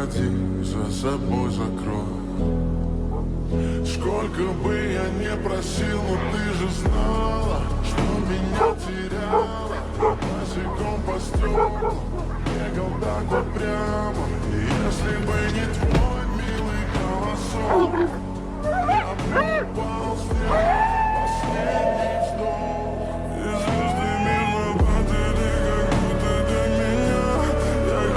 Заходи, за собой закрой. Сколько бы я не просил, но ты же знала, что меня теряла. Босиком по стеклу бегал так вот прямо. И если бы не твой милый голосок, я бы упал.